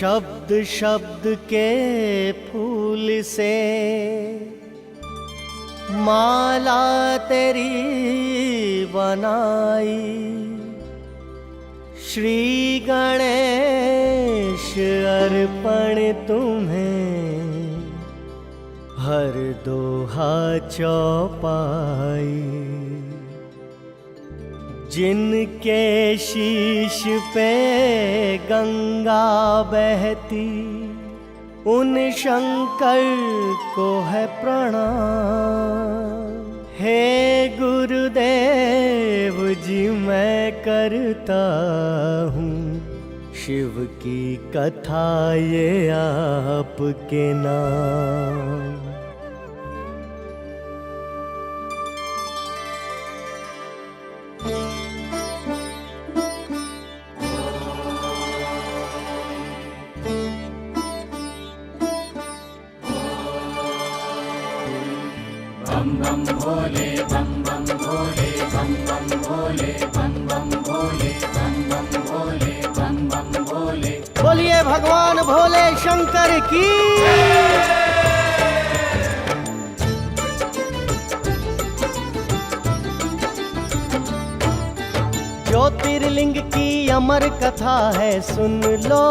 शब्द शब्द के फूल से माला तेरी बनाई। श्री गणेश अर्पण तुम्हें हर दोहा चौपाई। जिनके शीश पे गंगा बहती उन शंकर को है प्रणाम। हे गुरुदेव जी मैं करता हूँ शिव की कथा ये आपके नाम। बम बम भोले बम बम भोले बम बम भोले बम बम भोले बम बम भोले बम बम भोले। बोलिए भगवान भोले शंकर की। ज्योतिर्लिंग की अमर कथा है सुन लो।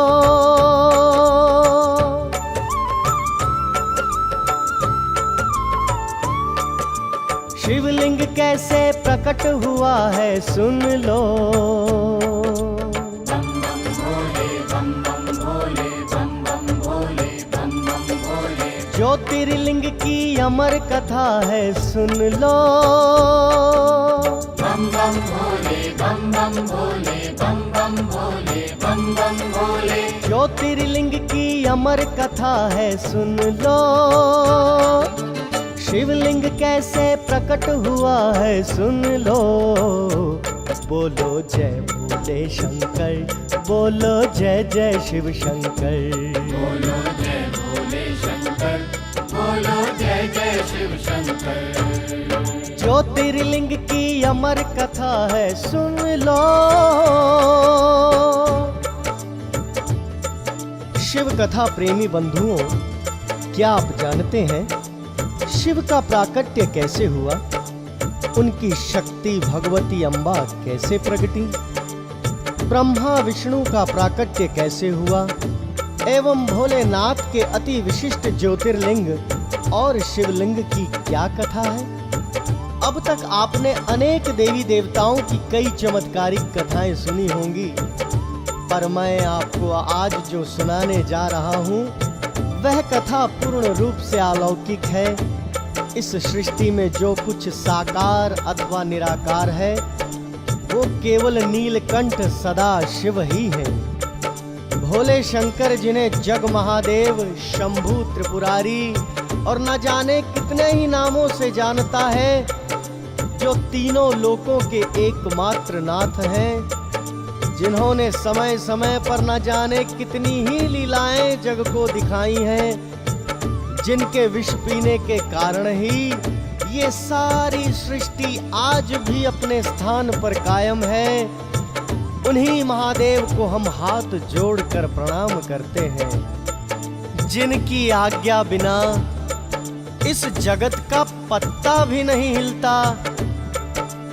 शिवलिंग कैसे प्रकट हुआ है सुन लो। बम बम भोले बम बम भोले बम बम भोले बम बम भोले। ज्योतिर्लिंग की अमर कथा है सुन लो। बम बम भोले बम बम भोले बम बम भोले बम बम भोले। ज्योतिर्लिंग की अमर कथा है सुन लो। शिवलिंग कैसे प्रकट हुआ है सुन लो। बोलो जय भोले शंकर, बोलो जय जय शिव शंकर। बोलो जय भोले शंकर, बोलो जय जय शिव शंकर। ज्योतिर्लिंग की अमर कथा है सुन लो। शिव कथा प्रेमी बंधुओं, क्या आप जानते हैं शिव का प्राकट्य कैसे हुआ? उनकी शक्ति भगवती अम्बा कैसे प्रगटी? ब्रह्मा विष्णु का प्राकट्य कैसे हुआ? एवं भोलेनाथ के अति विशिष्ट ज्योतिर्लिंग और शिवलिंग की क्या कथा है? अब तक आपने अनेक देवी देवताओं की कई चमत्कारिक कथाएं सुनी होंगी, पर मैं आपको आज जो सुनाने जा रहा हूँ वह कथा पूर्ण रूप से अलौकिक है। इस सृष्टि में जो कुछ साकार अथवा निराकार है वो केवल नीलकंठ सदा शिव ही है। भोले शंकर जिन्हें जग महादेव, शंभु त्रिपुरारी और न जाने कितने ही नामों से जानता है, जो तीनों लोकों के एकमात्र नाथ हैं, जिन्होंने समय समय पर न जाने कितनी ही लीलाएं जग को दिखाई हैं, जिनके विष पीने के कारण ही ये सारी सृष्टि आज भी अपने स्थान पर कायम है, उन्हीं महादेव को हम हाथ जोड़कर प्रणाम करते हैं, जिनकी आज्ञा बिना इस जगत का पत्ता भी नहीं हिलता।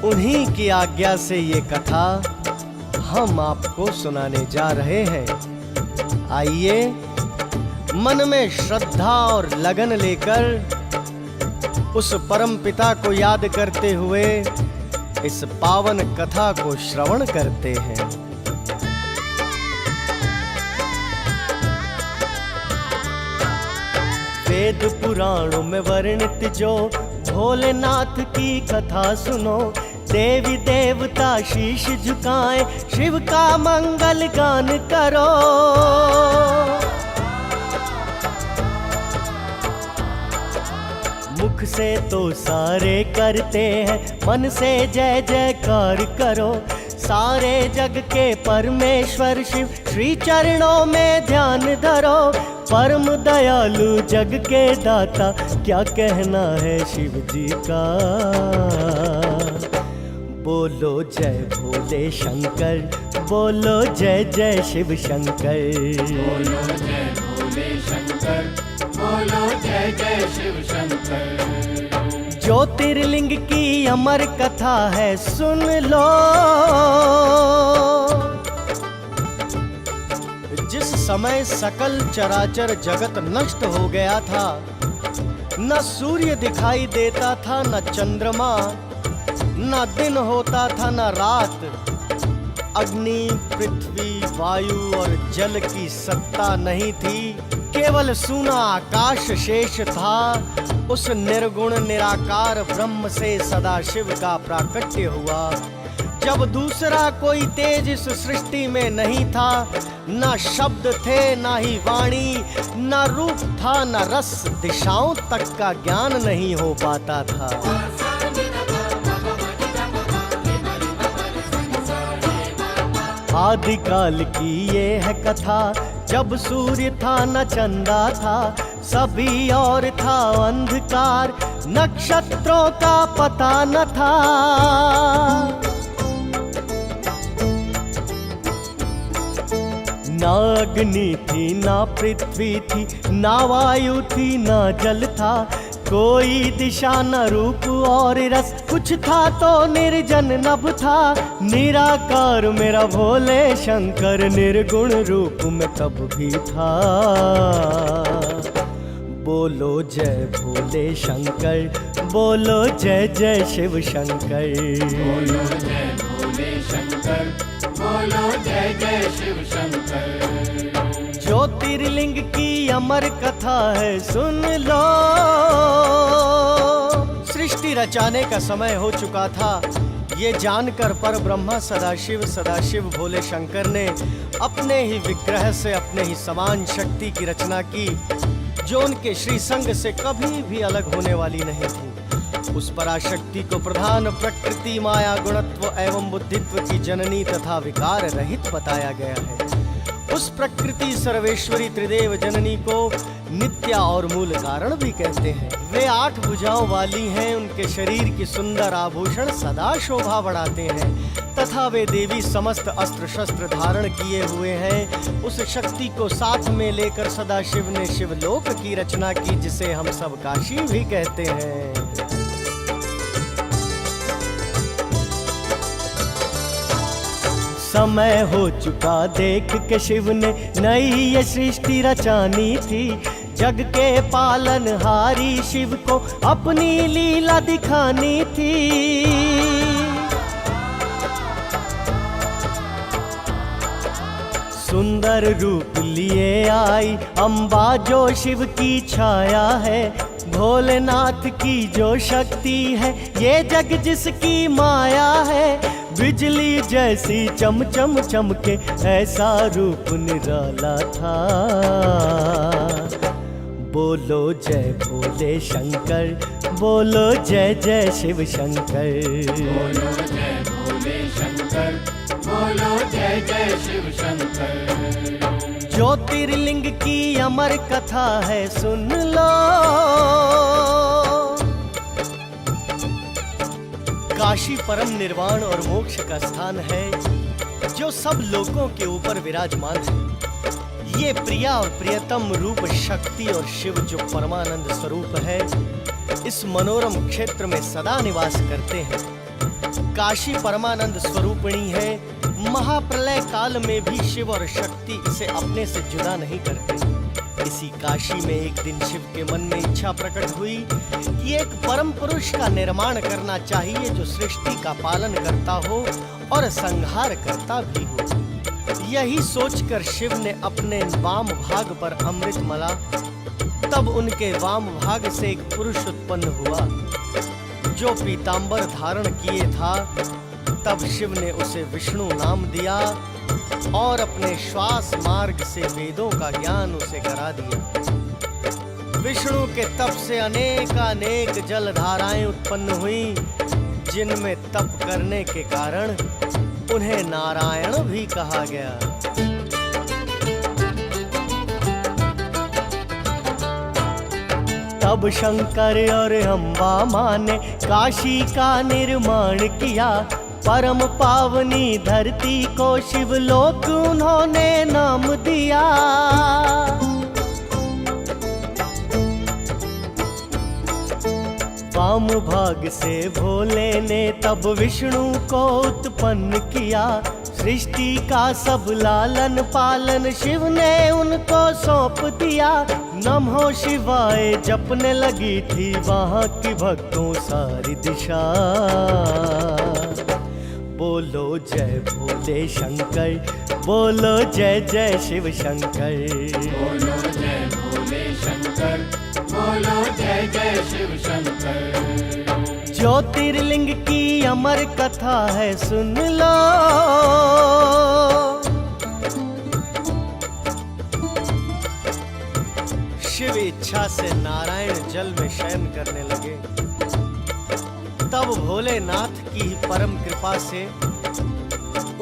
उन्हीं की आज्ञा से ये कथा हम आपको सुनाने जा रहे हैं। आइए मन में श्रद्धा और लगन लेकर उस परम पिता को याद करते हुए इस पावन कथा को श्रवण करते हैं। वेद पुराणों में वर्णित जो भोलेनाथ की कथा सुनो। देवी देवता शीश झुकाएं, शिव का मंगल गान करो। मुख से तो सारे करते हैं, मन से जय जयकार करो। सारे जग के परमेश्वर शिव श्री चरणों में ध्यान धरो। परम दयालु जग के दाता क्या कहना है शिव जी का। बोलो जय भोले शंकर, बोलो जय जय शिव शंकर। बोलो जय भोले शंकर, बोलो जय जय शिव शंकर। ज्योतिर्लिंग की अमर कथा है सुन लो, जिस समय सकल चराचर जगत नष्ट हो गया था, न सूर्य दिखाई देता था, न चंद्रमा, न दिन होता था न रात, अग्नि, पृथ्वी, वायु और जल की सत्ता नहीं थी, केवल सूना आकाश शेष था। उस निर्गुण निराकार ब्रह्म से सदाशिव का प्राकट्य हुआ। जब दूसरा कोई तेज इस सृष्टि में नहीं था, न शब्द थे, न ही वाणी, न रूप था, न रस, दिशाओं तक का ज्ञान नहीं हो पाता था। आदिकाल की ये है कथा, जब सूर्य था न चंदा था, सभी और था अंधकार, नक्षत्रों का पता न था। ना अग्नि थी, ना पृथ्वी थी, ना वायु थी, ना जल था, कोई दिशा न रूप और रस, कुछ था तो निर्जन नभ था। निराकार मेरा भोले शंकर, निर्गुण रूप में तब भी था। बोलो जय भोले शंकर, बोलो जय जय शिव शंकर। बोलो जय भोले शंकर, बोलो जय जय शिव शंकर। ज्योतिर्लिंग की अमर कथा है सुन लो। सृष्टि रचाने का समय हो चुका था, ये जानकर पर ब्रह्मा सदाशिव भोले शंकर ने अपने ही विग्रह से अपने ही समान शक्ति की रचना की, जो उनके श्री संग से कभी भी अलग होने वाली नहीं थी। उस पराशक्ति को प्रधान प्रकृति, माया, गुणत्व एवं बुद्धित्व की जननी तथा विकार रहित बताया गया है। उस प्रकृति सर्वेश्वरी त्रिदेव जननी को नित्या और मूल कारण भी कहते हैं। वे 8 भुजाओं वाली हैं, उनके शरीर की सुंदर आभूषण सदा शोभा बढ़ाते हैं, तथा वे देवी समस्त अस्त्र शस्त्र धारण किए हुए हैं। उस शक्ति को साथ में लेकर सदाशिव ने शिवलोक की रचना की, जिसे हम सब काशी भी कहते हैं। समय हो चुका देख के शिव ने नई ये सृष्टि रचानी थी। जग के पालनहारी शिव को अपनी लीला दिखानी थी। सुंदर रूप लिए आई अम्बा जो शिव की छाया है। भोलेनाथ की जो शक्ति है, ये जग जिसकी माया है। बिजली जैसी चम चम चमके, ऐसा रूप निराला था। बोलो जय भोले शंकर, बोलो जय जय शिव शंकर। बोलो जय भोले शंकर, बोलो जय जय शिव शंकर। ज्योतिर्लिंग की अमर कथा है सुन लो। काशी परम निर्वाण और मोक्ष का स्थान है, जो सब लोगों के ऊपर विराजमान है। ये प्रिया और प्रियतम रूप शक्ति और शिव जो परमानंद स्वरूप है, इस मनोरम क्षेत्र में सदा निवास करते हैं। काशी परमानंद स्वरूपिणी है। महाप्रलय काल में भी शिव और शक्ति इसे अपने से जुदा नहीं करते। इसी काशी में एक दिन शिव के मन में इच्छा प्रकट हुई कि एक परम पुरुष का निर्माण करना चाहिए, जो सृष्टि का पालन करता हो और संहार करता भी हो। यही सोचकर शिव ने अपने वाम भाग पर अमृत मला। तब उनके वाम भाग से एक पुरुष उत्पन्न हुआ, जो पीतांबर धारण किए था। तब शिव ने उसे विष्णु नाम दिया और अपने श्वास मार्ग से वेदों का ज्ञान उसे करा दिया। विष्णु के तप से अनेक जल धाराएं उत्पन्न हुई, जिनमें तप करने के कारण उन्हें नारायण भी कहा गया। तब शंकर और अम्बा माँ ने काशी का निर्माण किया। परम पावनी धरती को शिवलोक उन्होंने नाम दिया। वाम भाग से भोले ने तब विष्णु को उत्पन्न किया। सृष्टि का सब लालन पालन शिव ने उनको सौंप दिया। नमो शिवाय जपने लगी थी वहां की भक्तों सारी दिशा। बोलो जय भोले शंकर, बोलो जय जय शिव शंकर। बोलो जय भोले शंकर, बोलो जय जय शिव शंकर। ज्योतिर्लिंग की अमर कथा है सुन लो। शिव इच्छा से नारायण जल में शयन करने लगे। तब भोलेनाथ की ही परम कृपा से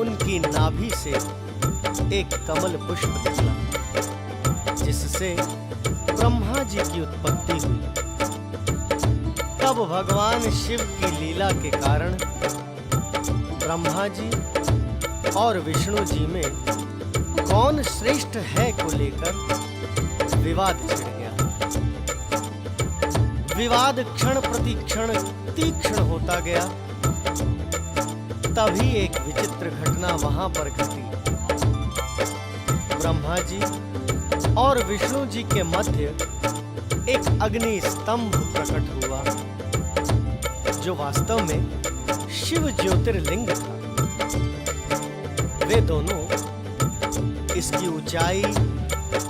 उनकी नाभि से एक कमल पुष्प निकला, जिससे ब्रह्मा जी की उत्पत्ति हुई। तब भगवान शिव की लीला के कारण ब्रह्मा जी और विष्णु जी में कौन श्रेष्ठ है को लेकर विवाद छिड़ गया। विवाद क्षण प्रति क्षण तीक्ष्ण होता गया। तभी एक विचित्र घटना वहां पर घटी। ब्रह्मा जी और विष्णु जी के मध्य एक अग्नि स्तंभ प्रकट हुआ, जो वास्तव में शिव ज्योतिर्लिंग था। वे दोनों इसकी ऊंचाई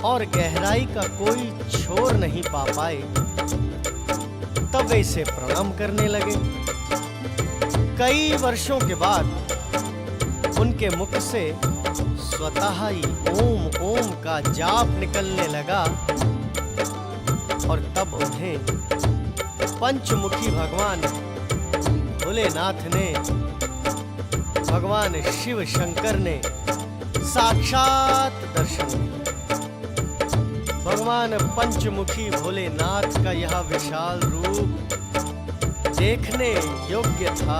और गहराई का कोई छोर नहीं पा पाए। तब वे इसे प्रणाम करने लगे। कई वर्षों के बाद उनके मुख से स्वतः ही ओम ओम का जाप निकलने लगा और तब उन्हें पंचमुखी भगवान भोलेनाथ ने, भगवान शिव शंकर ने साक्षात दर्शन दिया। भगवान पंचमुखी भोलेनाथ का यह विशाल रूप देखने योग्य था।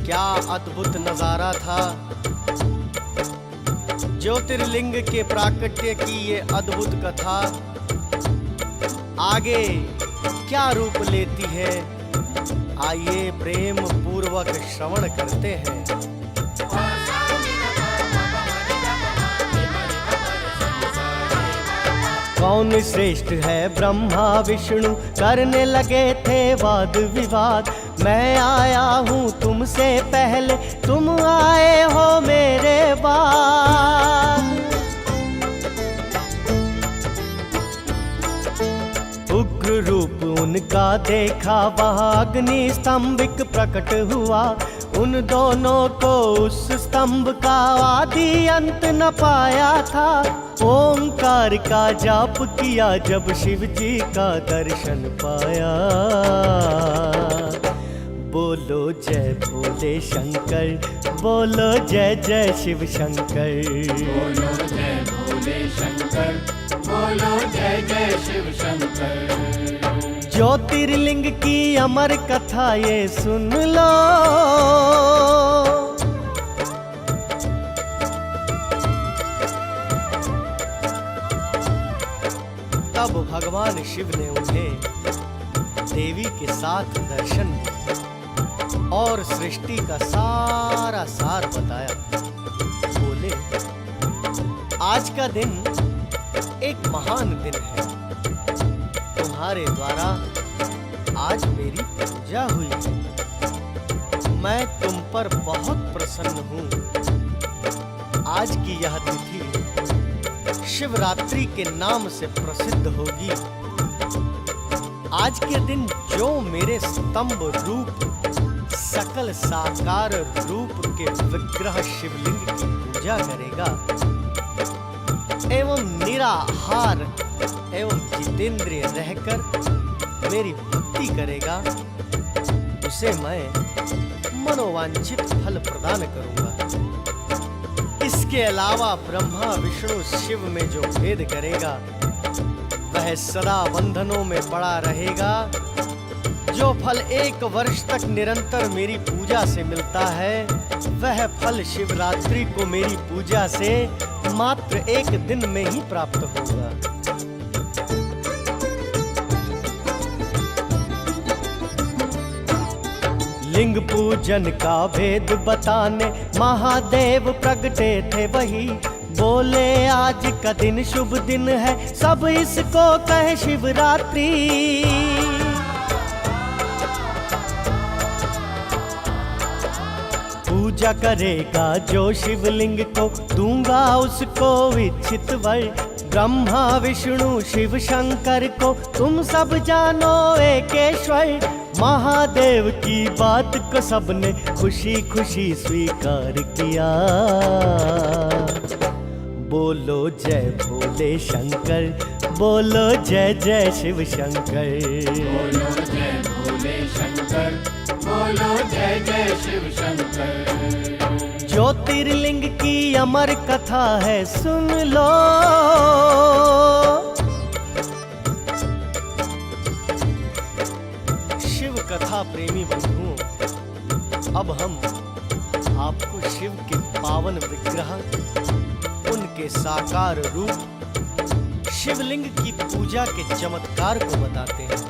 क्या अद्भुत नजारा था। ज्योतिर्लिंग के प्राकट्य की ये अद्भुत कथा आगे क्या रूप लेती है, आइए प्रेम पूर्वक श्रवण करते हैं। कौन श्रेष्ठ है ब्रह्मा विष्णु करने लगे थे वाद विवाद। मैं आया हूँ तुमसे पहले, तुम आए हो मेरे बाद। उग्र रूप उनका देखा वहाँ अग्नि स्तंभिक प्रकट हुआ। उन दोनों को उस स्तंभ का आदि अंत न पाया था। ओंकार का जाप किया जब शिव जी का दर्शन पाया। बोलो जय भोले शंकर, बोलो जय जय शिव शंकर। बोलो जय भोले शंकर, बोलो जय जय शिव शंकर। ज्योतिर्लिंग की अमर कथा ये सुन लो। तब भगवान शिव ने उन्हें देवी के साथ दर्शन दिया और सृष्टि का सारा सार बताया। बोले, आज का दिन एक महान दिन है। तुम्हारे द्वारा आज मेरी पूजा हुई है। मैं तुम पर बहुत प्रसन्न हूँ। आज की यह तिथि शिवरात्रि के नाम से प्रसिद्ध होगी। आज के दिन जो मेरे स्तंभ रूप सकल साकार रूप के विग्रह शिवलिंग की पूजा करेगा एवं निराहार एवं जितेंद्रिय रहकर मेरी भक्ति करेगा, उसे मैं मनोवांछित फल प्रदान करूंगा। इसके अलावा ब्रह्मा विष्णु शिव में जो भेद करेगा वह सदा बंधनों में पड़ा रहेगा। जो फल 1 वर्ष तक निरंतर मेरी पूजा से मिलता है, वह फल शिवरात्रि को मेरी पूजा से मात्र 1 दिन में ही प्राप्त होगा। लिंग पूजन का भेद बताने महादेव प्रगटे थे वही, बोले आज का दिन शुभ दिन है, सब इसको कहे शिवरात्रि। पूजा करेगा जो शिवलिंग को, दूंगा उसको इच्छित वर। ब्रह्मा विष्णु शिव शंकर को तुम सब जानो एकेश्वर। महादेव की बात को सबने खुशी खुशी स्वीकार किया। बोलो जय भोले शंकर, बोलो जय जय शिव शंकर। बोलो जय भोले शंकर, बोलो जय जय शिव शंकर। ज्योतिर्लिंग की अमर कथा है सुन लो, शिव कथा प्रेमी बंधुओं, अब हम आपको शिव के पावन विग्रह, उनके साकार रूप, शिवलिंग की पूजा के चमत्कार को बताते हैं।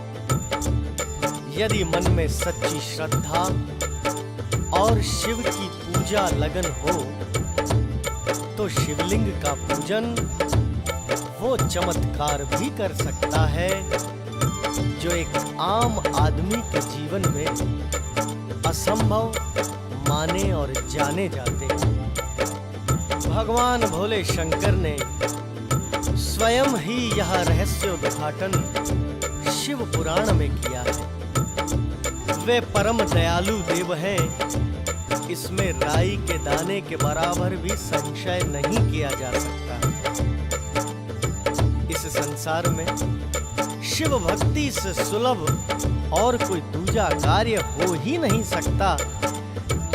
यदि मन में सच्ची श्रद्धा और शिव की पूजा लगन हो, तो शिवलिंग का पूजन वो चमत्कार भी कर सकता है जो एक आम आदमी के जीवन में असंभव माने और जाने जाते हैं। भगवान भोले शंकर ने स्वयं ही यह रहस्य उद्घाटन शिव पुराण में किया है। वे परम दयालु देव हैं, इसमें राई के दाने के बराबर भी संशय नहीं किया जा सकता। इस संसार में शिव भक्ति से सुलभ और कोई दूजा कार्य हो ही नहीं सकता,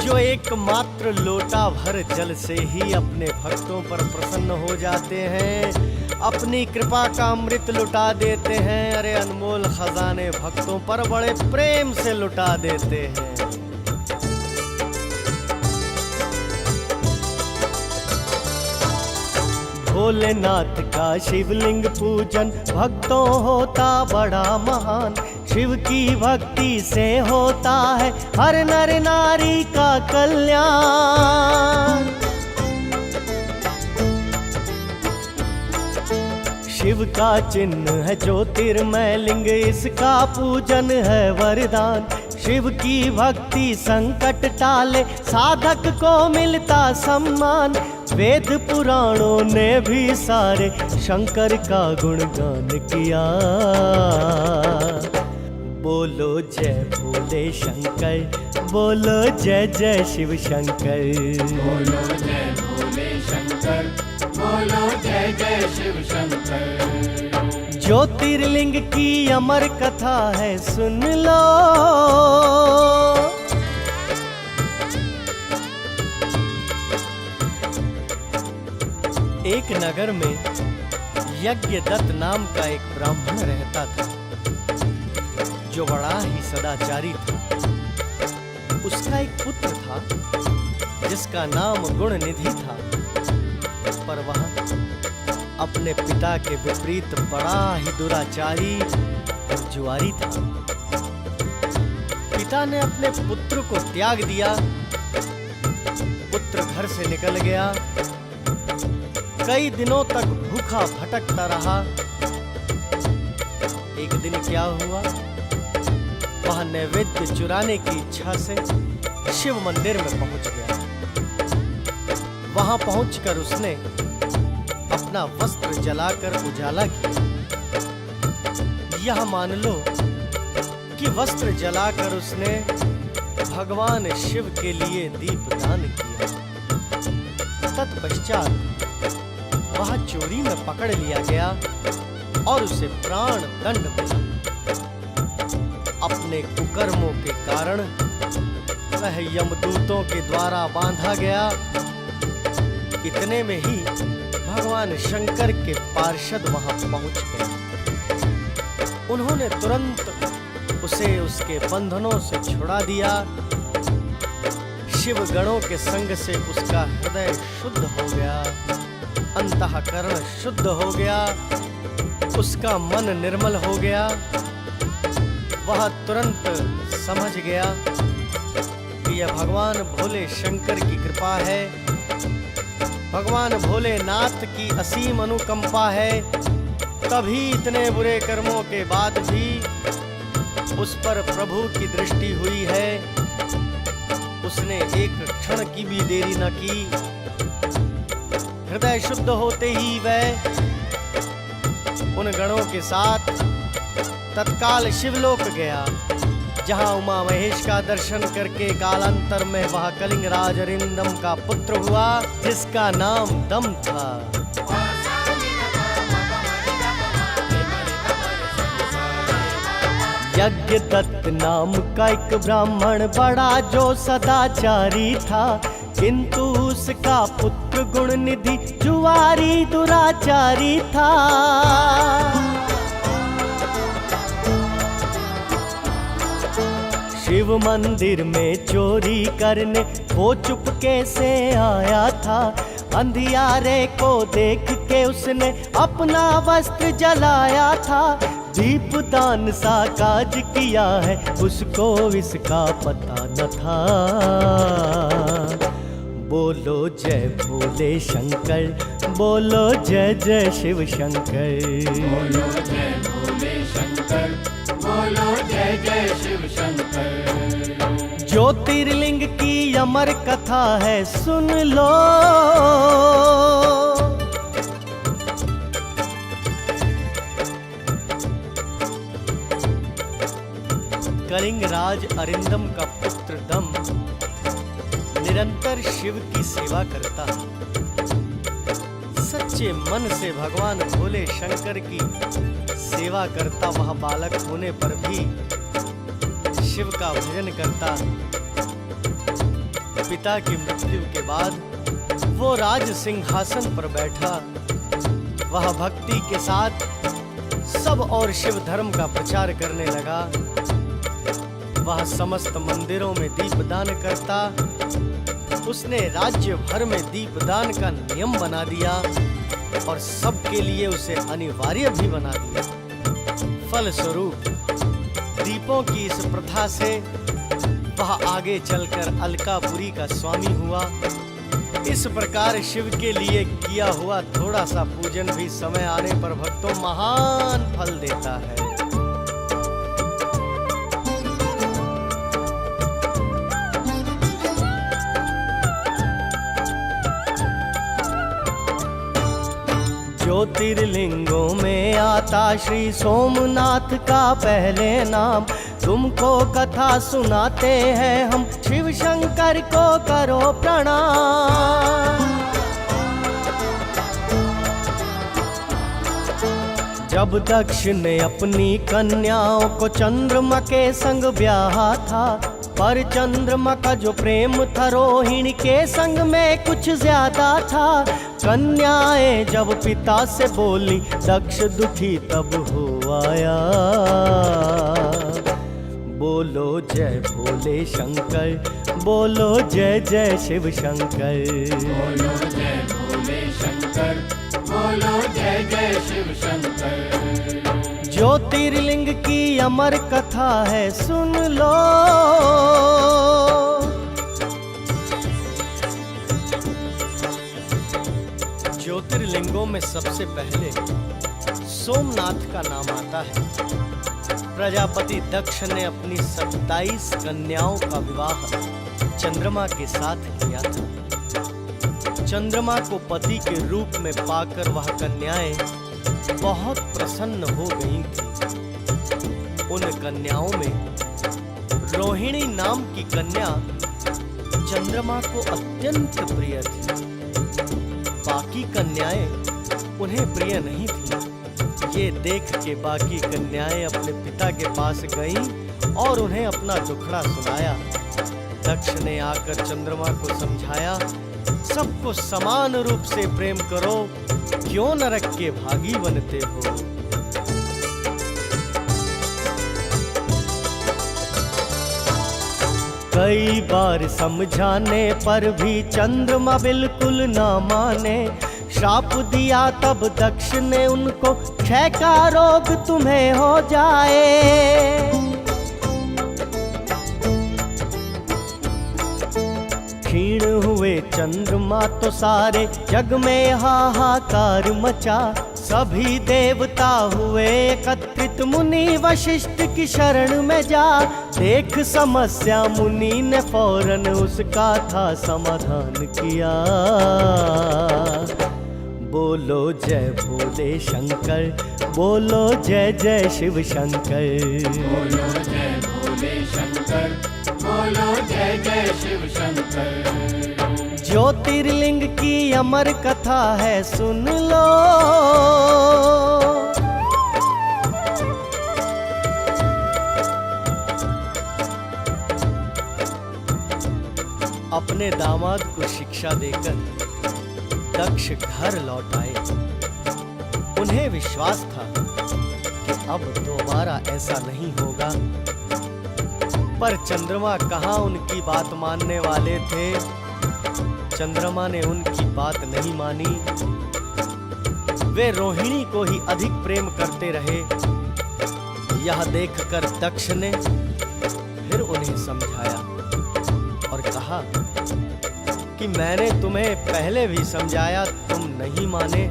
जो एकमात्र लोटा भर जल से ही अपने भक्तों पर प्रसन्न हो जाते हैं, अपनी कृपा का अमृत लुटा देते हैं। अरे अनमोल खजाने भक्तों पर बड़े प्रेम से लुटा देते हैं। भोलेनाथ का शिवलिंग पूजन भक्तों होता बड़ा महान। शिव की भक्ति से होता है हर नर नारी का कल्याण। शिव का चिन्ह है ज्योतिर्मय लिंग, इसका पूजन है वरदान। शिव की भक्ति संकट टाले, साधक को मिलता सम्मान। वेद पुराणों ने भी सारे शंकर का गुणगान किया। बोलो जय भोले शंकर, बोलो जय जय शिव शंकर। बोलो जय भोले शंकर, बोलो जय जय शिव शंकर। ज्योतिर्लिंग की अमर कथा है सुन लो, एक नगर में यज्ञदत्त नाम का एक ब्राह्मण रहता था, जो बड़ा ही सदाचारी था। उसका एक पुत्र था जिसका नाम गुणनिधि था, पर वह अपने पिता के विपरीत बड़ा ही दुराचारी और जुआरी था। पिता ने अपने पुत्र को त्याग दिया, पुत्र घर से निकल गया। कई दिनों तक भूखा भटकता रहा। एक दिन क्या हुआ, वह नैवेद्य चुराने की इच्छा से शिव मंदिर में पहुंच गया। वहां पहुंचकर उसने अपना वस्त्र जलाकर उजाला किया। यह मान लो कि वस्त्र जलाकर उसने भगवान शिव के लिए दीपदान किया। तत्पश्चात वह चोरी में पकड़ लिया गया और उसे प्राण दंड मिला। अपने कुकर्मों के कारण वह यमदूतों के द्वारा बांधा गया। इतने में ही भगवान शंकर के पार्षद वहां पहुंच गए। उन्होंने तुरंत उसे उसके बंधनों से छुड़ा दिया। शिव गणों के संग से उसका हृदय शुद्ध हो गया, अंतःकरण शुद्ध हो गया, उसका मन निर्मल हो गया। वह तुरंत समझ गया कि यह भगवान भोले शंकर की कृपा है, भगवान भोलेनाथ की असीम अनुकंपा है। तभी इतने बुरे कर्मों के बाद भी उस पर प्रभु की दृष्टि हुई है। उसने एक क्षण की भी देरी न की। हृदय शुद्ध होते ही वह उन गणों के साथ तत्काल शिवलोक गया, जहां उमा महेश का दर्शन करके कालांतर में वह कलिंगराज अरिंदम का पुत्र हुआ, जिसका नाम दम था। यज्ञ दत्त नाम का एक ब्राह्मण बड़ा जो सदाचारी था, किंतु उसका पुत्र गुण निधि जुआरी दुराचारी था। शिव मंदिर में चोरी करने वो चुपके से आया था। अंधियारे को देख के उसने अपना वस्त्र जलाया था। दीपदान सा काज किया है, उसको इसका पता न था। बोलो जय भोले शंकर, बोलो जय जय शिव शंकर। बोलो जय भोले शंकर, बोलो जय जय शिव शंकर। ज्योतिर्लिंग की अमर कथा है, सुन लो। कलिंगराज अरिंदम का पुत्र दम निरंतर शिव की सेवा करता है। सच्चे मन से भगवान भोले शंकर की सेवा करता वह बालक होने पर भी शिव का भजन करता। पिता की मृत्यु के बाद वो राज सिंहासन पर बैठा। वह भक्ति के साथ सब और शिव धर्म का प्रचार करने लगा। वह समस्त मंदिरों में दीपदान करता। उसने राज्य भर में दीपदान का नियम बना दिया और सबके लिए उसे अनिवार्य भी बना दिया। फलस्वरूप दीपों की इस प्रथा से वह आगे चलकर अलकापुरी का स्वामी हुआ। इस प्रकार शिव के लिए किया हुआ थोड़ा सा पूजन भी समय आने पर भक्तों महान फल देता है। ज्योतिर्लिंगों में आता श्री सोमनाथ का पहले नाम। तुमको कथा सुनाते हैं हम, शिव शंकर को करो प्रणाम। जब दक्ष ने अपनी कन्याओं को चंद्रमा के संग ब्याहा था, पर चंद्रमा का जो प्रेम था रोहिणी के संग में कुछ ज्यादा था। कन्याएं जब पिता से बोली, दक्ष दुखी तब हो आया। बोलो जय भोले शंकर, बोलो जय जय शिव शंकर। बोलो जय भोले शंकर, बोलो जय जय शिव शंकर। ज्योतिर्लिंग की अमर कथा है, सुन लो। ज्योतिर्लिंगों में सबसे पहले सोमनाथ का नाम आता है। प्रजापति दक्ष ने अपनी 27 कन्याओं का विवाह चंद्रमा के साथ किया था। चंद्रमा को पति के रूप में पाकर वह कन्याएं बहुत प्रसन्न हो गई थी। उन कन्याओं में रोहिणी नाम की कन्या चंद्रमा को अत्यंत प्रिय थी। बाकी कन्याएं उन्हें प्रिय नहीं थी। ये देख के बाकी कन्याएं अपने पिता के पास गईं और उन्हें अपना दुखड़ा सुनाया। दक्ष ने आकर चंद्रमा को समझाया, सबको समान रूप से प्रेम करो, क्यों नरक के भागी बनते हो। कई बार समझाने पर भी चंद्रमा बिल्कुल ना माने। श्राप दिया तब दक्ष ने उनको, क्षय का रोग तुम्हें हो जाए। क्षीण हुए चंद्रमा तो सारे जग में हाहाकार मचा। सभी देवता हुए एकत्रित, मुनि वशिष्ठ की शरण में जा। देख समस्या मुनि ने फौरन उसका था समाधान किया। बोलो जय भोले शंकर, बोलो जय जय शिव शंकर। बोलो जय भोले शंकर, बोलो जय जय शिव शंकर। ज्योतिर्लिंग की अमर कथा है, सुन लो। अपने दामाद को शिक्षा देकर दक्ष घर लौट आए। उन्हें विश्वास था कि अब दोबारा ऐसा नहीं होगा, पर चंद्रमा कहाँ उनकी बात मानने वाले थे। चंद्रमा ने उनकी बात नहीं मानी। वे रोहिणी को ही अधिक प्रेम करते रहे। यह देखकर दक्ष ने फिर उन्हें समझाया और कहा कि मैंने तुम्हें पहले भी समझाया, तुम नहीं माने,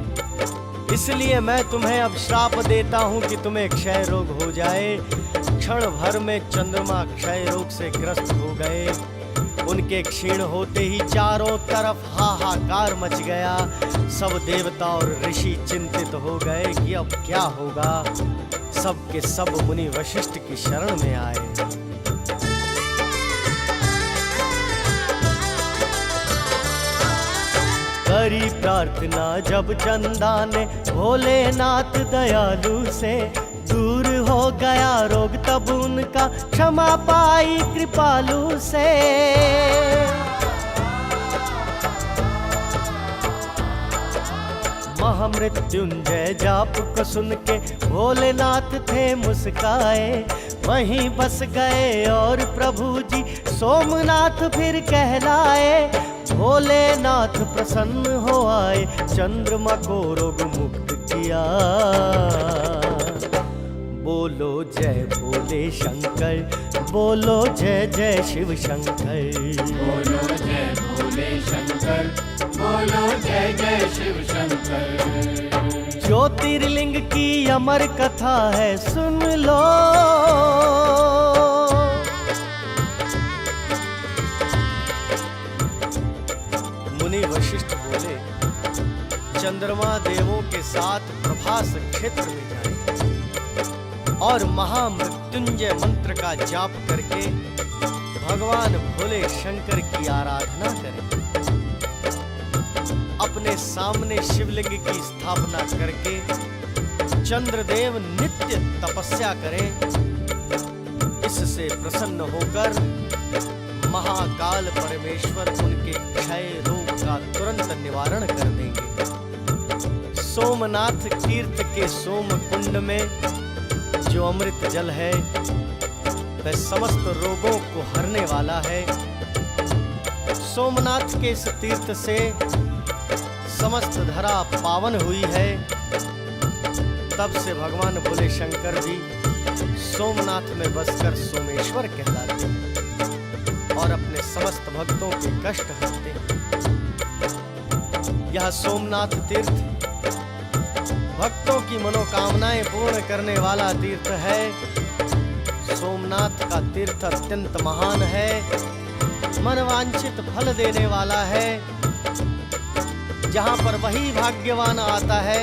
इसलिए मैं तुम्हें अब श्राप देता हूं कि तुम्हें क्षय रोग हो जाए। क्षण भर में चंद्रमा क्षय रोग से ग्रस्त हो गए। उनके क्षीण होते ही चारों तरफ हाहाकार मच गया। सब देवता और ऋषि चिंतित हो गए कि अब क्या होगा। सब के सब मुनि वशिष्ठ की शरण में आए। करी प्रार्थना जब चंदा ने भोलेनाथ दयालु से, दूर हो गया रोग तब उनका, क्षमा पाई कृपालु से। महामृत्युंजय जाप को सुन के भोलेनाथ थे मुस्काए। वहीं बस गए और प्रभु जी सोमनाथ फिर कहलाए। भोलेनाथ प्रसन्न हो आए, चंद्रमा को रोग मुक्त किया। बोलो जय भोले शंकर, बोलो जय जय शिव शंकर। बोलो जय भोले शंकर, बोलो जय जय शिव शंकर। ज्योतिर्लिंग की अमर कथा है, सुन लो। मुनि वशिष्ठ बोले, चंद्रमा देवों के साथ प्रभास क्षेत्र में जाए और महामृत्युंजय मंत्र का जाप करके भगवान भोले शंकर की आराधना करें। अपने सामने शिवलिंग की स्थापना करके चंद्रदेव नित्य तपस्या करें। इससे प्रसन्न होकर महाकाल परमेश्वर उनके क्षय रोग का तुरंत निवारण कर देंगे। सोमनाथ तीर्थ के सोम कुंड में जो अमृत जल है वह समस्त रोगों को हरने वाला है। सोमनाथ के इस तीर्थ से समस्त धरा पावन हुई है। तब से भगवान भोले शंकर जी सोमनाथ में बसकर सोमेश्वर कहलाते हैं और अपने समस्त भक्तों के कष्ट हरते हैं। यह सोमनाथ तीर्थ भक्तों की मनोकामनाएं पूर्ण करने वाला तीर्थ है। सोमनाथ का तीर्थ अत्यंत महान है, मनवांछित फल देने वाला है। जहां पर वही भाग्यवान आता है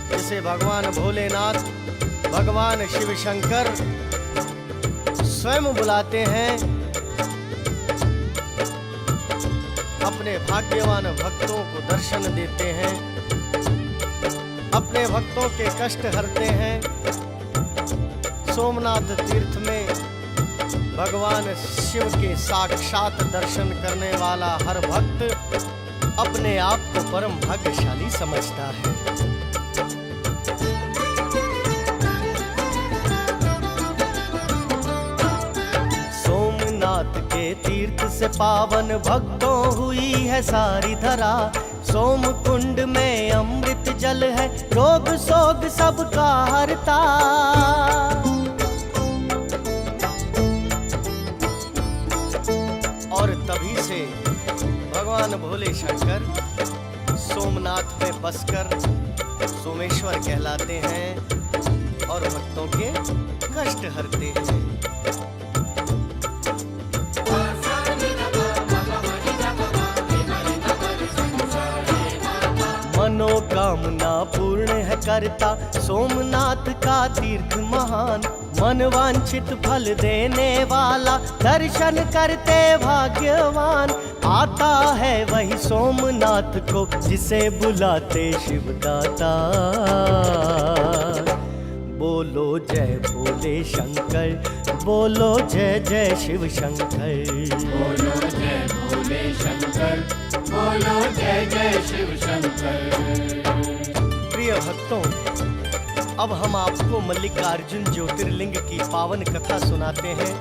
जिसे भगवान भोलेनाथ, भगवान शिव शंकर स्वयं बुलाते हैं। अपने भाग्यवान भक्तों को दर्शन देते हैं, अपने भक्तों के कष्ट हरते हैं। सोमनाथ तीर्थ में भगवान शिव के साक्षात दर्शन करने वाला हर भक्त अपने आप को परम भाग्यशाली समझता है। सोमनाथ के तीर्थ से पावन भक्तों हुई है सारी धरा। सोम कुंड में अमृत जल है, रोग सोग सबका हरता। और तभी से भगवान भोले शंकर सोमनाथ में बसकर सोमेश्वर कहलाते हैं और भक्तों के कष्ट हरते हैं। मनोकामना पूर्ण है करता सोमनाथ का तीर्थ महान। मन वांछित फल देने वाला दर्शन करते भाग्यवान। आता है वही सोमनाथ को जिसे बुलाते शिव दाता। बोलो जय भोले शंकर, बोलो जय जय शिव शंकर। बोलो जय भोले शंकर, बोलो जय जय शिव शंकर। प्रिय भक्तों, अब हम आपको मल्लिकार्जुन ज्योतिर्लिंग की पावन कथा सुनाते हैं,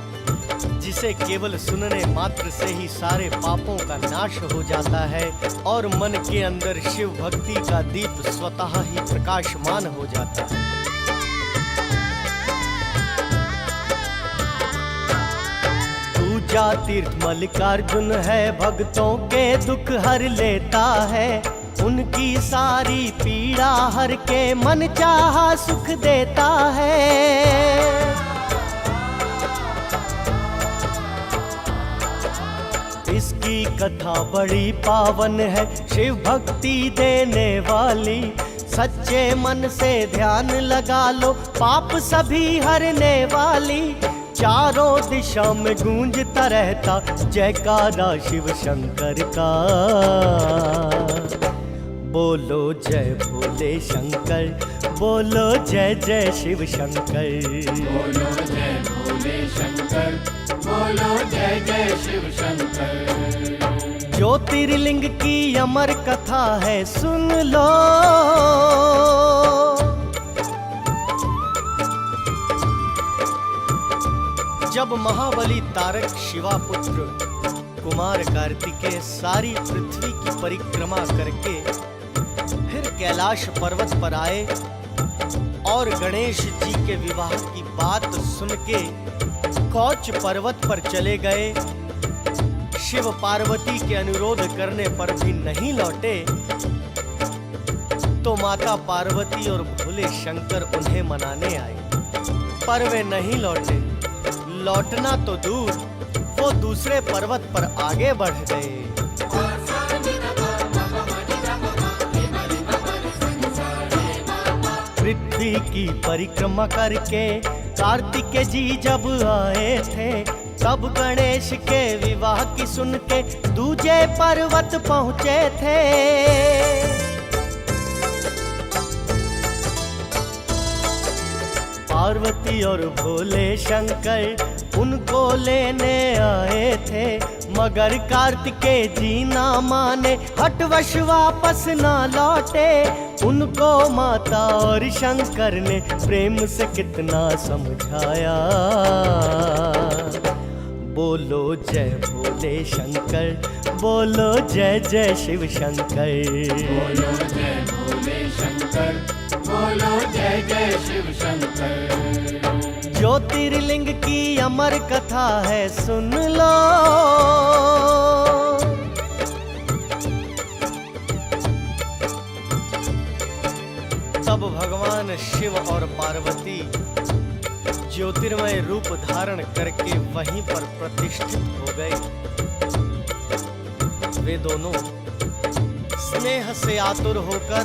जिसे केवल सुनने मात्र से ही सारे पापों का नाश हो जाता है और मन के अंदर शिव भक्ति का दीप स्वतः ही प्रकाशमान हो जाता है। पूजा तीर्थ मल्लिकार्जुन है, भक्तों के दुख हर लेता है। उनकी सारी पीड़ा हर के मन चाहा सुख देता है। इसकी कथा बड़ी पावन है, शिव भक्ति देने वाली। सच्चे मन से ध्यान लगा लो, पाप सभी हरने वाली। चारों दिशा में गूंजता रहता जयकारा शिव शंकर का। बोलो जय भोले शंकर, बोलो जय जय शिव शंकर। बोलो जय भोले शंकर, बोलो जय जय शिव शंकर। ज्योतिर्लिंग की अमर कथा है, सुन लो। जब महाबली तारक शिवापुत्र कुमार कार्तिकेय सारी पृथ्वी की परिक्रमा करके फिर कैलाश पर्वत पर आए और गणेश जी के विवाह की बात सुन के कौच पर्वत पर चले गए, शिव पार्वती के अनुरोध करने पर भी नहीं लौटे, तो माता पार्वती और भोले शंकर उन्हें मनाने आए, पर वे नहीं लौटे। लौटना तो दूर, वो दूसरे पर्वत पर आगे बढ़ गए। पृथ्वी की परिक्रमा करके कार्तिकेय जी जब आए थे, तब गणेश के विवाह की सुन के दूजे पर्वत पहुंचे थे। पार्वती और भोले शंकर उनको लेने आए थे, मगर कार्तिकेय जी ना माने, हठवश वापस ना लौटे। उनको माता और शंकर ने प्रेम से कितना समझाया। बोलो जय भोले शंकर, बोलो जय जय शिव शंकर। बोलो जय भोले शंकर, बोलो जय जय शिव शंकर। ज्योतिर्लिंग की अमर कथा है, सुन लो। तब भगवान शिव और पार्वती ज्योतिर्मय रूप धारण करके वहीं पर प्रतिष्ठित हो गए। वे दोनों स्नेह से आतुर होकर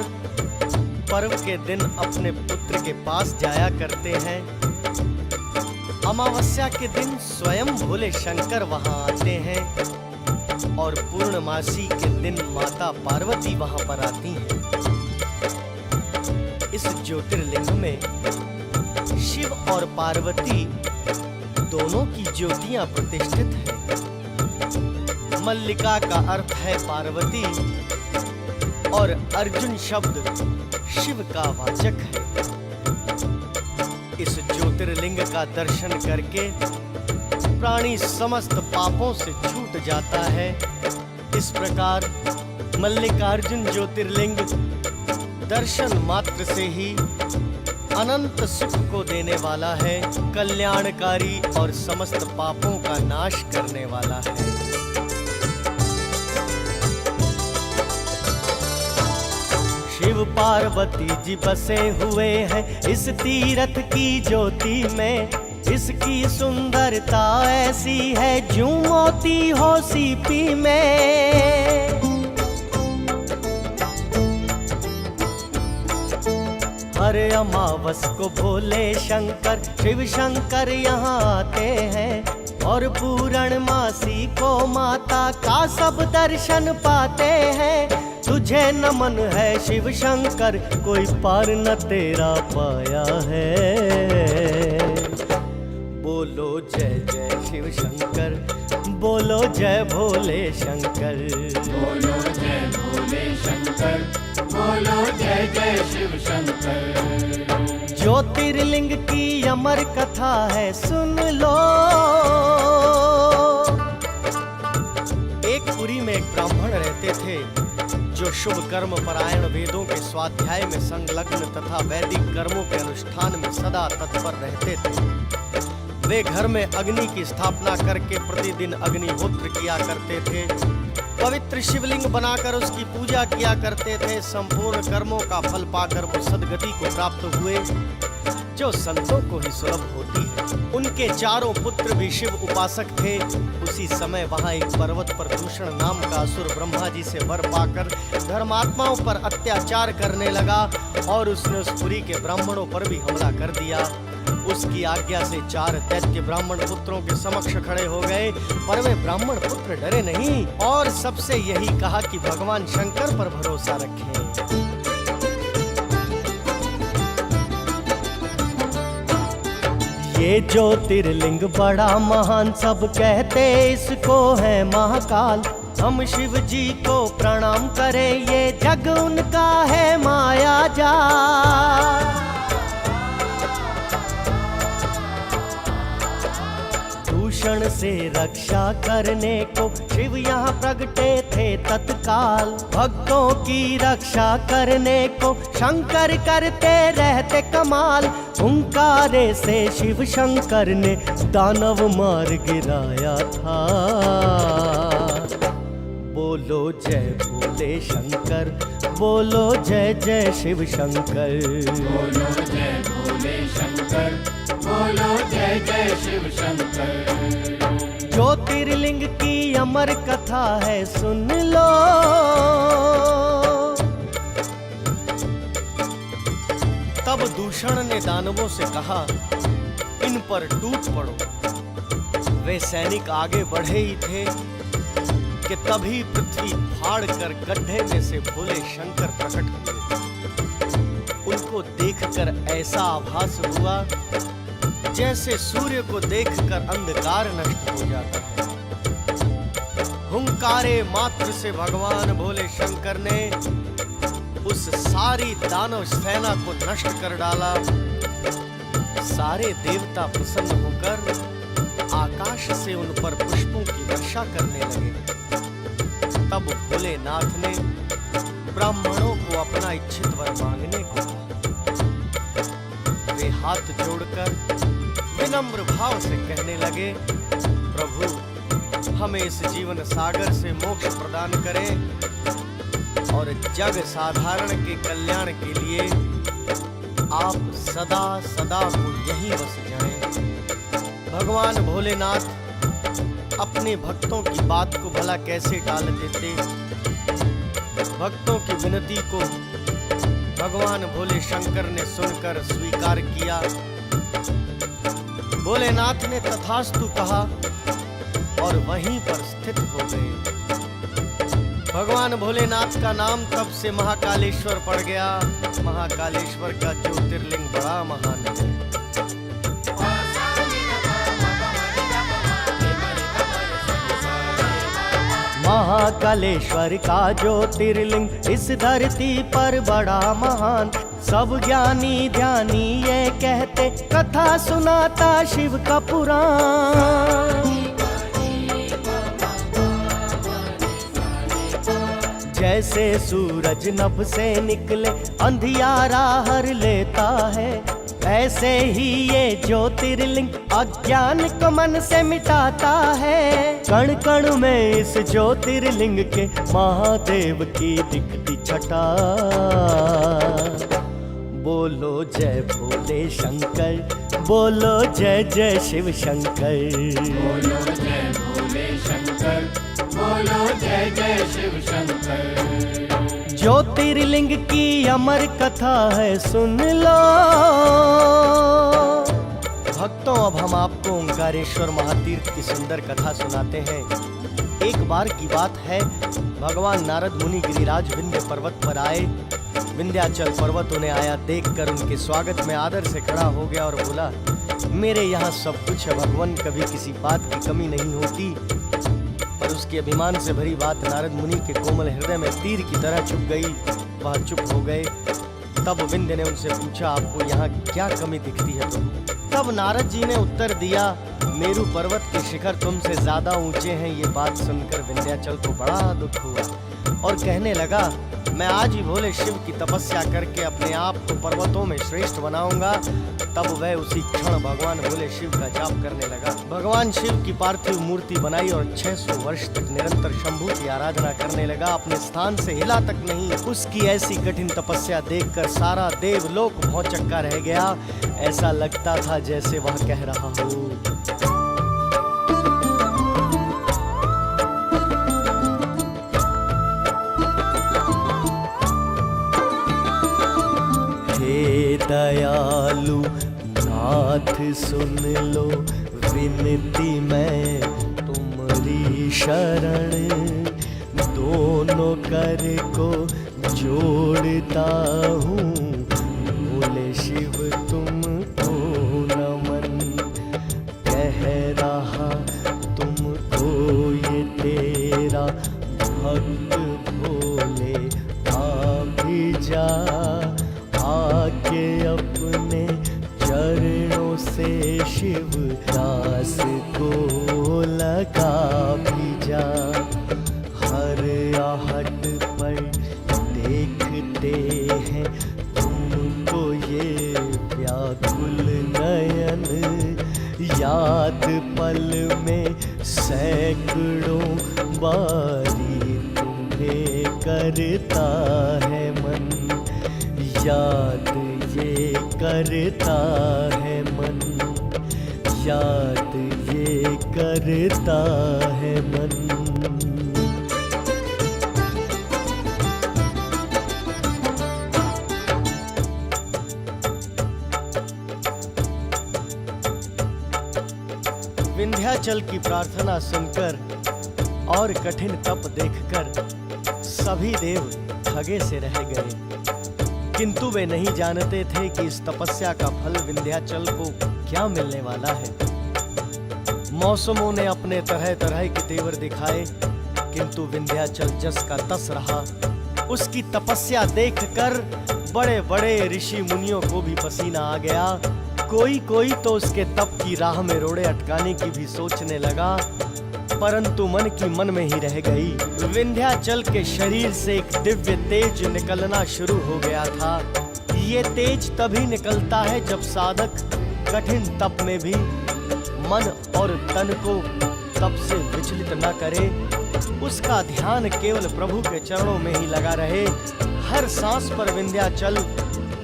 पर्व के दिन अपने पुत्र के पास जाया करते हैं। अमावस्या के दिन स्वयं भोले शंकर वहां आते हैं और पूर्णमासी के दिन माता पार्वती वहां पर आती हैं। इस ज्योतिर्लिंग में शिव और पार्वती दोनों की ज्योतियां प्रतिष्ठित हैं। मल्लिका का अर्थ है पार्वती और अर्जुन शब्द शिव का वाचक है। इस ज्योतिर्लिंग का दर्शन करके प्राणी समस्त पापों से छूट जाता है। इस प्रकार मल्लिकार्जुन ज्योतिर्लिंग दर्शन मात्र से ही अनंत सुख को देने वाला है, कल्याणकारी और समस्त पापों का नाश करने वाला है। शिव पार्वती जी बसे हुए हैं इस तीरथ की ज्योति में। इसकी सुंदरता ऐसी है ज्यों मोती हो सीपी में। हर अमावस को भोले शंकर शिव शंकर यहाँ आते हैं और पूर्णमासी को माता का सब दर्शन पाते हैं। तुझे नमन है शिव शंकर, कोई पार न तेरा पाया है। बोलो जय जय शिव शंकर, बोलो जय भोले शंकर। बोलो जय भोले शंकर, बोलो जय जय शिव शंकर। ज्योतिर्लिंग की अमर कथा है सुन लो। एक पुरी में एक ब्राह्मण रहते थे जो शुभ कर्म परायण, वेदों के स्वाध्याय में संलग्न तथा वैदिक कर्मों के अनुष्ठान में सदा तत्पर रहते थे। वे घर में अग्नि की स्थापना करके प्रतिदिन अग्निहोत्र किया करते थे। पवित्र शिवलिंग बनाकर उसकी पूजा किया करते थे। संपूर्ण कर्मों का फल पाकर वो सद्गति को प्राप्त हुए जो संतों को ही सुलभ होती है। उनके चारों पुत्र भी शिव उपासक थे। उसी समय वहां एक पर्वत पर दूषण नाम का असुर ब्रह्मा जी से वर पाकर धर्मात्माओं पर अत्याचार करने लगा और उसने उस पुरी के ब्राह्मणों पर भी हमला कर दिया। उसकी आज्ञा से 4 दैत्य ब्राह्मण पुत्रों के समक्ष खड़े हो गए, पर वे ब्राह्मण पुत्र डरे नहीं और सबसे यही कहा कि भगवान शंकर पर भरोसा रखें। ये ज्योतिर्लिंग बड़ा महान, सब कहते इसको है महाकाल। हम शिव जी को प्रणाम करें, ये जग उनका है माया जाल। दूषण से रक्षा करने को शिव यहाँ प्रगटे थे तत्काल। भक्तों की रक्षा करने को शंकर करते रहते कमाल। हुंकारे से शिव शंकर ने दानव मार गिराया था। बोलो जय भोले शंकर, बोलो जय जय शिव शंकर। बोलो जय भोले शंकर, बोलो जय जय शिव शंकर। ज्योतिर्लिंग की अमर कथा है सुन लो। तब दूषण ने दानवों से कहा, इन पर टूट पड़ो। वे सैनिक आगे बढ़े ही थे कि तभी पृथ्वी फाड़ कर गड्ढे में से भोले शंकर प्रकट हुए। उनको देखकर ऐसा आभास हुआ जैसे सूर्य को देखकर अंधकार नष्ट हो जाता है। हुंकारे मात्र से भगवान भोले शंकर ने उस सारी दानव सेना को नष्ट कर डाला। सारे देवता प्रसन्न होकर आकाश से उन पर पुष्पों की वर्षा करने लगे। तब भोलेनाथ ने ब्राह्मणों को अपना इच्छित वर मांगने को कहा। वे हाथ जोड़कर विनम्र भाव से कहने लगे, प्रभु हमें इस जीवन सागर से मोक्ष प्रदान करें और जग साधारण के कल्याण के लिए आप सदा सदा को यहीं बस जाएं। भगवान भोलेनाथ अपने भक्तों की बात को भला कैसे टाल देते। भक्तों की विनती को भगवान भोले शंकर ने सुनकर स्वीकार किया। भोलेनाथ ने तथास्तु कहा और वहीं पर स्थित हो गए। भगवान भोलेनाथ का नाम तब से महाकालेश्वर पड़ गया। महाकालेश्वर का ज्योतिर्लिंग बड़ा महान है। महाकालेश्वर का ज्योतिर्लिंग इस धरती पर बड़ा महान। सब ज्ञानी ध्यानी ये कहते, कथा सुनाता शिव का पुराण। जैसे सूरज नभ से निकले अंधियारा हर लेता है, ऐसे ही ये ज्योतिर्लिंग अज्ञान को मन से मिटाता है। कण कण में इस ज्योतिर्लिंग के महादेव की दिखती छटा। बोलो जय भोले शंकर, बोलो जय जय शिव शंकर। बोलो जय भोले शंकर, बोलो जय जय शिव शंकर। ज्योतिर्लिंग की अमर कथा है, सुन लो। भक्तों, अब हम आपको ओंकारेश्वर महातीर्थ की सुंदर कथा सुनाते हैं। एक बार की बात है, भगवान नारद मुनि गिरिराज विंध्य पर्वत पर आए। विंध्याचल पर्वत उन्हें आया देखकर उनके स्वागत में आदर से खड़ा हो गया और बोला, मेरे यहाँ सब कुछ है भगवान, कभी किसी बात की कमी नहीं होती। पर उसके अभिमान से भरी बात नारद मुनि के कोमल हृदय में तीर की तरह चुभ गई। वह चुप हो गए। तब विंध्य ने उनसे पूछा, आपको यहाँ क्या कमी दिखती है प्रभु? तब नारद जी ने उत्तर दिया, मेरू पर्वत के शिखर तुमसे ज्यादा ऊंचे हैं। ये बात सुनकर विंध्याचल को बड़ा दुख हुआ और कहने लगा, मैं आज ही भोले शिव की तपस्या करके अपने आप को पर्वतों में श्रेष्ठ बनाऊंगा। तब वह उसी क्षण भगवान भोले शिव का जाप करने लगा। भगवान शिव की पार्थिव मूर्ति बनाई और 600 वर्ष तक निरंतर शंभू की आराधना करने लगा। अपने स्थान से हिला तक नहीं। उसकी ऐसी कठिन तपस्या देखकर सारा देवलोक भौचक्का रह गया। ऐसा लगता था जैसे वह कह रहा हो, दयालु नाथ सुन लो विनती मैं तुम्हारी शरण। दोनों कर को जोड़ता हूँ, भोले शिव तुमको नमन। कह रहा तुमको ये तेरा भक्त भोले, आ भी जा आके अपने चरणों से शिव दास को लगा भी जा। हर आहट पर देखते हैं तुमको ये व्याकुल नयन। याद पल में सैकड़ों बारी तुम्हें करता है मन। याद ये करता है मन, याद ये करता है मन। विंध्याचल की प्रार्थना सुनकर और कठिन तप देखकर सभी देव ठगे से रह गए। किंतु वे नहीं जानते थे कि इस तपस्या का फल विंध्याचल को क्या मिलने वाला है। मौसमों ने अपने तरह तरह के तेवर दिखाए, किंतु विंध्याचल जस का तस रहा। उसकी तपस्या देखकर बड़े बड़े ऋषि मुनियों को भी पसीना आ गया। कोई कोई तो उसके तप की राह में रोड़े अटकाने की भी सोचने लगा, परंतु मन की मन में ही रह गई। विंध्याचल के शरीर से एक दिव्य तेज निकलना शुरू हो गया था। ये तेज तभी निकलता है जब साधक कठिन तप में भी मन और तन को तप से विचलित न करे। उसका ध्यान केवल प्रभु के चरणों में ही लगा रहे। हर सांस पर विंध्याचल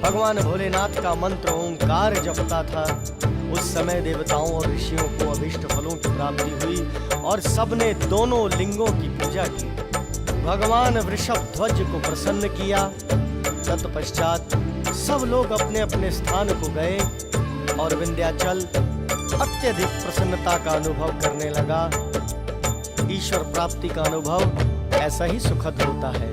भगवान भोलेनाथ का मंत्र ओंकार जपता था। उस समय देवताओं और ऋषियों को अभिष्ट फलों की प्राप्ति हुई और सबने दोनों लिंगों की पूजा की। भगवान वृषभ ध्वज को प्रसन्न किया। तत्पश्चात सब लोग अपने अपने स्थान को गए और विंध्याचल अत्यधिक प्रसन्नता का अनुभव करने लगा। ईश्वर प्राप्ति का अनुभव ऐसा ही सुखद होता है।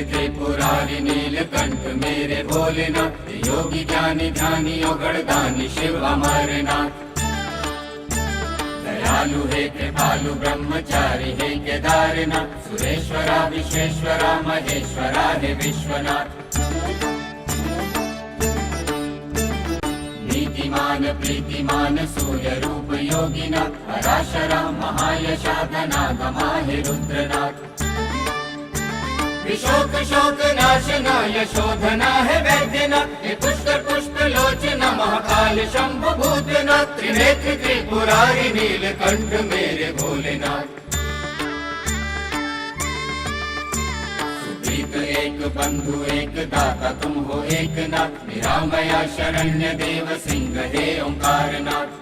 त्रिपुरारि नीलकंठ मेरे भोलेनाथ, योगी ज्ञानी ध्यानी ओगड़दानी शिव अमरनाथ। दयालु हे कृपालु ब्रह्मचारी हे केदारनाथ, सुरेश्वरा विश्वेश्वरा महेश्वरा हे विश्वनाथ। नीतिमान प्रीतिमान सूर्य रूप योगीनाथ, पराशरा महायशा धनागमा हे रुद्रनाथ। विशोक शोक नाशना यशोधना है वैद्यनाथ, हे पुष्कर पुष्प लोचना महाकाल शंभु भूतनाथ। त्रिनेत्र त्रिपुरारि नीलकंठ मेरे भोलेनाथ। सुप्रीत एक बंधु एक दाता तुम हो एक नाथ, निरामया शरण्य देव सिंह हे ओंकारनाथ।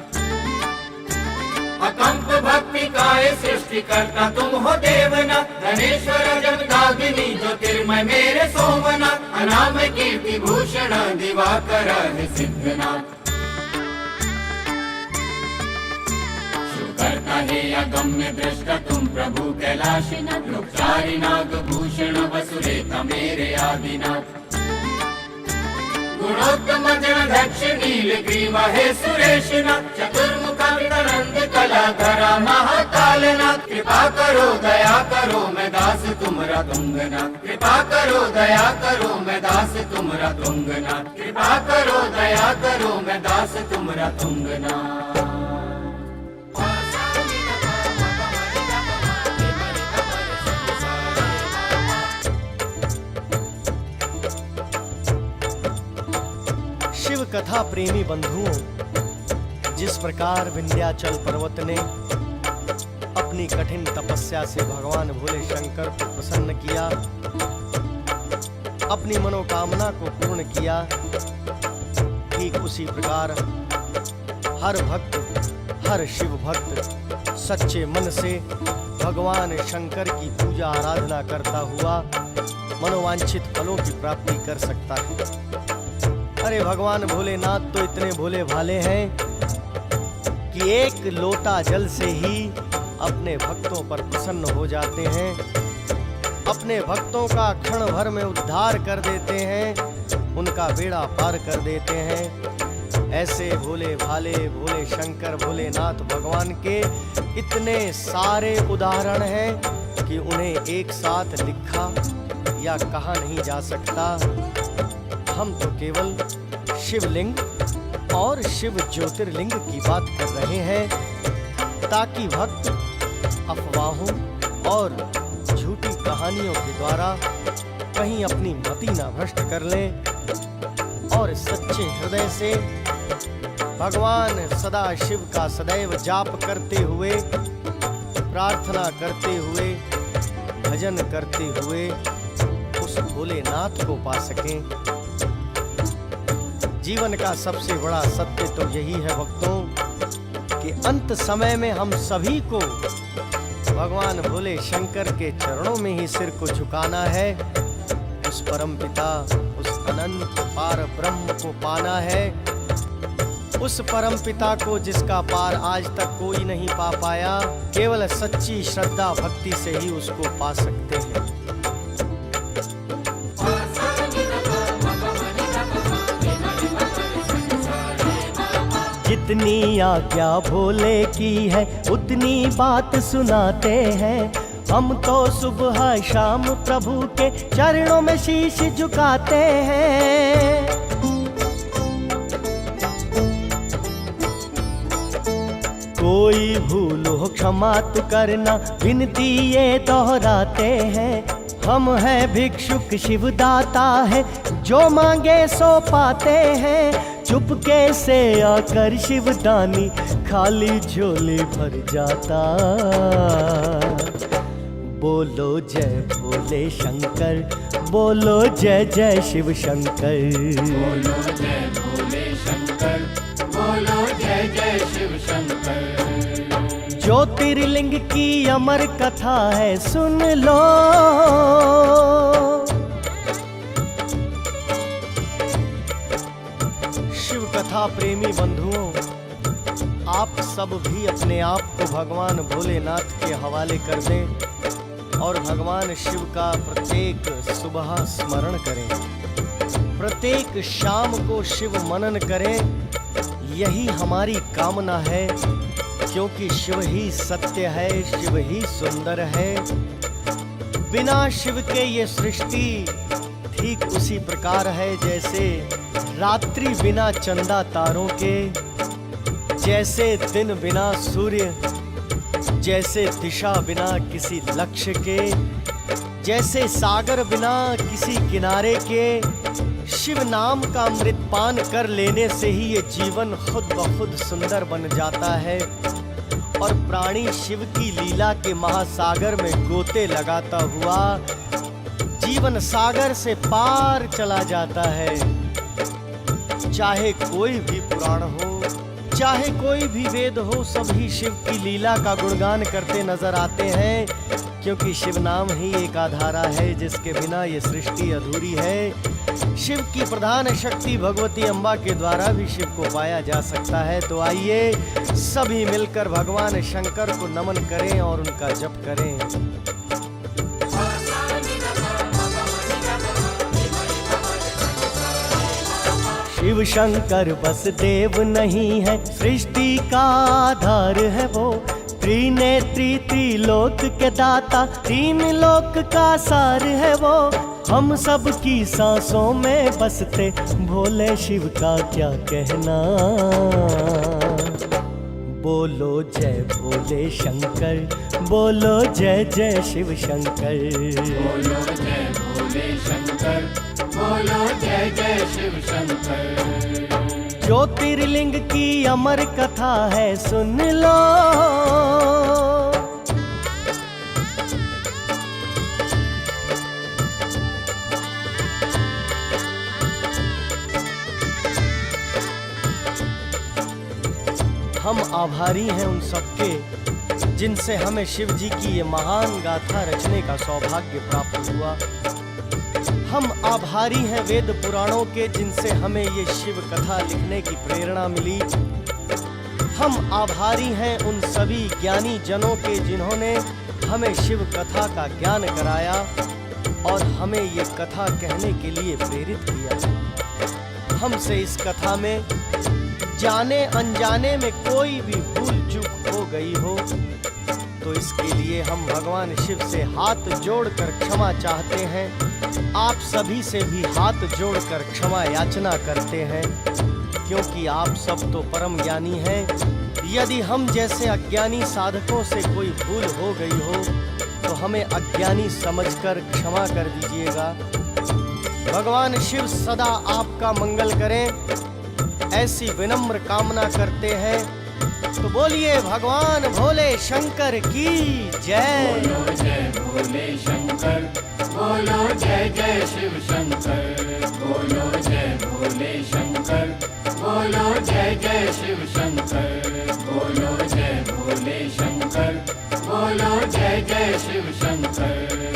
अकंप भक्ति काय सृष्टि करता तुम हो देवनाथ, धनेश्वर जमदाग्नि ज्योतिर्मय मेरे सोमनाथ। अनाम कीर्ति भूषण दिवाकर है सिद्धनाथ। शुभ करता है अगम्य दृष्टा तुम प्रभु कैलाशनाथ, रूपचारी नाग भूषण वसुरेता मेरे आदिनाथ। गुणोत्तम जनाध्यक्ष नीलग्रीवा हे सुरेशनाथ, चतुर्मुख वितरंद कलाधरा महाकालनाथ। कृपा करो दया करो मैं दास तुमरा तुंगनाथ, कृपा करो दया करो मैं दास तुमरा तुंगनाथ। कृपा करो दया करो मैं दास तुमरा तुंगनाथ। शिव कथा प्रेमी बंधुओं, जिस प्रकार विंध्याचल पर्वत ने अपनी कठिन तपस्या से भगवान भोले शंकर को प्रसन्न किया, अपनी मनोकामना को पूर्ण किया, ठीक उसी प्रकार हर भक्त हर शिव भक्त सच्चे मन से भगवान शंकर की पूजा आराधना करता हुआ मनोवांछित फलों की प्राप्ति कर सकता है। अरे भगवान भोलेनाथ तो इतने भोले भाले हैं कि एक लोटा जल से ही अपने भक्तों पर प्रसन्न हो जाते हैं, अपने भक्तों का क्षण भर में उद्धार कर देते हैं, उनका बेड़ा पार कर देते हैं। ऐसे भोले भाले भोले शंकर भोलेनाथ भगवान के इतने सारे उदाहरण हैं कि उन्हें एक साथ लिखा या कहा नहीं जा सकता। हम तो केवल शिवलिंग और शिव ज्योतिर्लिंग की बात कर रहे हैं, ताकि भक्त अफवाहों और झूठी कहानियों के द्वारा कहीं अपनी मति न भ्रष्ट कर लें और सच्चे हृदय से भगवान सदा शिव का सदैव जाप करते हुए, प्रार्थना करते हुए, भजन करते हुए उस भोलेनाथ को पा सकें। जीवन का सबसे बड़ा सत्य तो यही है भक्तों कि अंत समय में हम सभी को भगवान भोले शंकर के चरणों में ही सिर को झुकाना है, उस परम पिता उस अनंत पार ब्रह्म को पाना है, उस परम पिता को जिसका पार आज तक कोई नहीं पा पाया। केवल सच्ची श्रद्धा भक्ति से ही उसको पा सकते हैं। जितनी आज्ञा भोले की है उतनी बात सुनाते हैं, हम तो सुबह शाम प्रभु के चरणों में शीश झुकाते हैं। कोई भूल हो क्षमा तू करना, विनती ये दोहराते हैं। हम हैं भिक्षुक शिवदाता है, जो मांगे सो पाते हैं। चुपके से आकर शिवदानी खाली झोली भर जाता। बोलो जय भोले शंकर, बोलो जय जय शिव शंकर। बोलो जय भोले शंकर, बोलो जय जय शिव शंकर। ज्योतिर्लिंग की अमर कथा है सुन लो, शिव कथा प्रेमी बंधुओं, आप सब भी अपने आप को भगवान भोलेनाथ के हवाले कर दें और भगवान शिव का प्रत्येक सुबह स्मरण करें, प्रत्येक शाम को शिव मनन करें। यही हमारी कामना है, क्योंकि शिव ही सत्य है, शिव ही सुंदर है। बिना शिव के ये सृष्टि ठीक उसी प्रकार है जैसे रात्रि बिना चंदा तारों के, जैसे दिन बिना सूर्य, जैसे दिशा बिना किसी लक्ष्य के, जैसे सागर बिना किसी किनारे के। शिव नाम का अमृतपान कर लेने से ही ये जीवन खुद ब खुद सुंदर बन जाता है और प्राणी शिव की लीला के महासागर में गोते लगाता हुआ जीवन सागर से पार चला जाता है। चाहे कोई भी पुराण हो, चाहे कोई भी वेद हो, सभी शिव की लीला का गुणगान करते नजर आते हैं, क्योंकि शिव नाम ही एक आधारा है जिसके बिना ये सृष्टि अधूरी है। शिव की प्रधान शक्ति भगवती अम्बा के द्वारा भी शिव को पाया जा सकता है। तो आइए सभी मिलकर भगवान शंकर को नमन करें और उनका जप करें। शिव शंकर बस देव नहीं है, सृष्टि का आधार है वो। त्रिनेत्री त्रिलोक के दाता, तीन लोक का सार है वो। हम सब की सांसों में बसते भोले शिव का क्या कहना। बोलो जय भोले शंकर, बोलो जय जय शिव शंकर। बोलो जय भोले शंकर, बोलो जय जय शिव शंकर। ज्योतिर्लिंग की अमर कथा है, सुन लो। हम आभारी हैं उन सबके जिनसे हमें शिव जी की ये महान गाथा रचने का सौभाग्य प्राप्त हुआ। हम आभारी हैं वेद पुराणों के जिनसे हमें ये शिव कथा लिखने की प्रेरणा मिली। हम आभारी हैं उन सभी ज्ञानी जनों के जिन्होंने हमें शिव कथा का ज्ञान कराया और हमें ये कथा कहने के लिए प्रेरित किया। हमसे इस कथा में जाने अनजाने में कोई भी भूल चूक हो गई हो तो इसके लिए हम भगवान शिव से हाथ जोड़कर क्षमा चाहते हैं। आप सभी से भी हाथ जोड़कर क्षमा याचना करते हैं, क्योंकि आप सब तो परम ज्ञानी हैं। यदि हम जैसे अज्ञानी साधकों से कोई भूल हो गई हो तो हमें अज्ञानी समझकर क्षमा कर दीजिएगा। भगवान शिव सदा आपका मंगल करें, ऐसी विनम्र कामना करते हैं। तो बोलिए भगवान भोले शंकर की जय। बोलो जय भोले शंकर, बोलो जय जय शिव शंकर। बोलो जय भोले शंकर, बोलो जय जय शिव शंकर। बोलो जय भोले शंकर, बोलो जय जय शिव शंकर।